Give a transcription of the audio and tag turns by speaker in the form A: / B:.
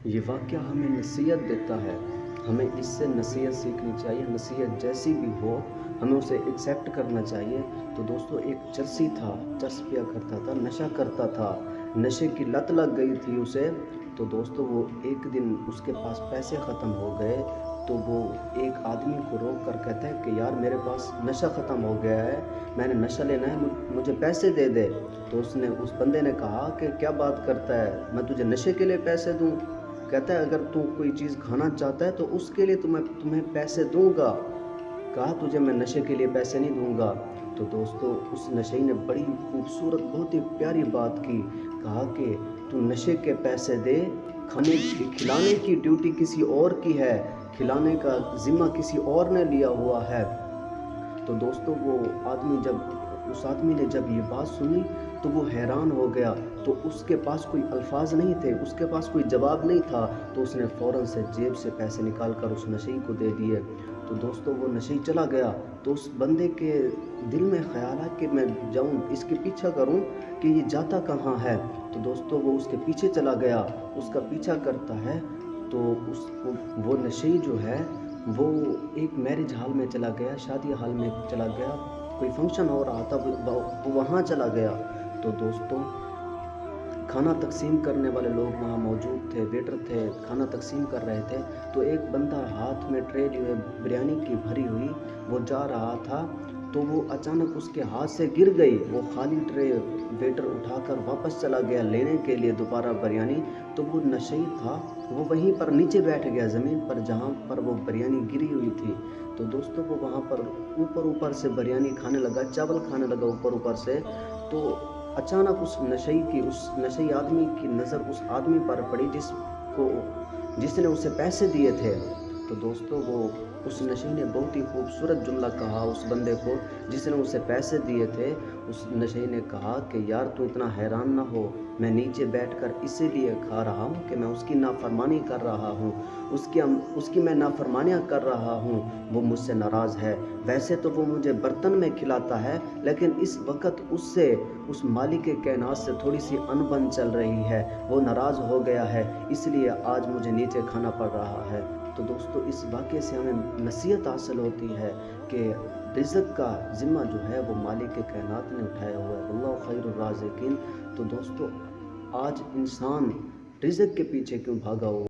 A: یہ واقعہ ہمیں نصیحت دیتا ہے، ہمیں اس سے نصیحت سیکھنی چاہیے، نصیحت جیسی بھی ہو ہمیں اسے ایکسیپٹ کرنا چاہیے۔ تو دوستو ایک چرسی تھا، چرس پیا کرتا تھا، نشہ کرتا تھا، نشے کی لت لگ گئی تھی اسے۔ تو دوستو وہ ایک دن اس کے پاس پیسے ختم ہو گئے، تو وہ ایک آدمی کو روک کر کہتا ہے کہ یار میرے پاس نشہ ختم ہو گیا ہے، میں نے نشہ لینا ہے، مجھے پیسے دے دے۔ تو اس بندے نے کہا کہ کیا بات کرتا ہے، میں تجھے نشے کے لیے پیسے دوں؟ کہتا ہے اگر تو کوئی چیز کھانا چاہتا ہے تو اس کے لیے تمہیں پیسے دوں گا، کہا تجھے میں نشے کے لیے پیسے نہیں دوں گا۔ تو دوستو اس نشئی نے بڑی خوبصورت بہت ہی پیاری بات کی، کہا کہ تو نشے کے پیسے دے، کھلانے کی ڈیوٹی کسی اور کی ہے، کھلانے کا ذمہ کسی اور نے لیا ہوا ہے۔ تو دوستو اس آدمی نے جب یہ بات سنی تو وہ حیران ہو گیا، تو اس کے پاس کوئی الفاظ نہیں تھے، اس کے پاس کوئی جواب نہیں تھا، تو اس نے فوراً سے جیب سے پیسے نکال کر اس نشئی کو دے دیے۔ تو دوستو وہ نشئی چلا گیا، تو اس بندے کے دل میں خیال ہے کہ میں جاؤں اس کے پیچھا کروں کہ یہ جاتا کہاں ہے۔ تو دوستو وہ اس کے پیچھے چلا گیا، اس کا پیچھا کرتا ہے، تو وہ نشئی جو ہے وہ ایک میرج ہال میں چلا گیا، شادی ہال میں چلا گیا، کوئی فنکشن ہو رہا تھا، وہ وہاں چلا گیا۔ تو دوستو کھانا تقسیم کرنے والے لوگ وہاں موجود تھے، ویٹر تھے، کھانا تقسیم کر رہے تھے۔ تو ایک بندہ ہاتھ میں ٹرے لیے بریانی کی بھری ہوئی وہ جا رہا تھا، تو وہ اچانک اس کے ہاتھ سے گر گئی، وہ خالی ٹرے ویٹر اٹھا کر واپس چلا گیا لینے کے لیے دوبارہ بریانی۔ تو وہ نشئی تھا، وہ وہیں پر نیچے بیٹھ گیا زمین پر جہاں پر وہ بریانی گری ہوئی تھی۔ تو دوستو وہ وہاں پر اوپر سے بریانی کھانے لگا، چاول کھانے لگا اوپر سے۔ تو اچانک اس نشئی آدمی کی نظر اس آدمی پر پڑی جس نے اسے پیسے دیے تھے۔ تو دوستو وہ اس نشئی نے بہت ہی خوبصورت جملہ کہا اس بندے کو جس نے اسے پیسے دیے تھے۔ اس نشئی نے کہا کہ یار تو اتنا حیران نہ ہو، میں نیچے بیٹھ کر اسی لیے کھا رہا ہوں کہ میں اس کی نافرمانی کر رہا ہوں، اس کی میں نافرمانیاں کر رہا ہوں، وہ مجھ سے ناراض ہے۔ ویسے تو وہ مجھے برتن میں کھلاتا ہے، لیکن اس وقت اس مالک کائنات سے تھوڑی سی انبن چل رہی ہے، وہ ناراض ہو گیا ہے، اس لیے آج مجھے نیچے کھانا پڑ رہا ہے۔ تو دوستو اس واقعے سے ہمیں نصیحت حاصل ہوتی ہے کہ رزق کا ذمہ جو ہے وہ مالک کائنات نے اٹھایا ہوا ہے، اللہ خیر الرازقین۔ تو دوستو آج انسان رزق کے پیچھے کیوں بھاگا ہوا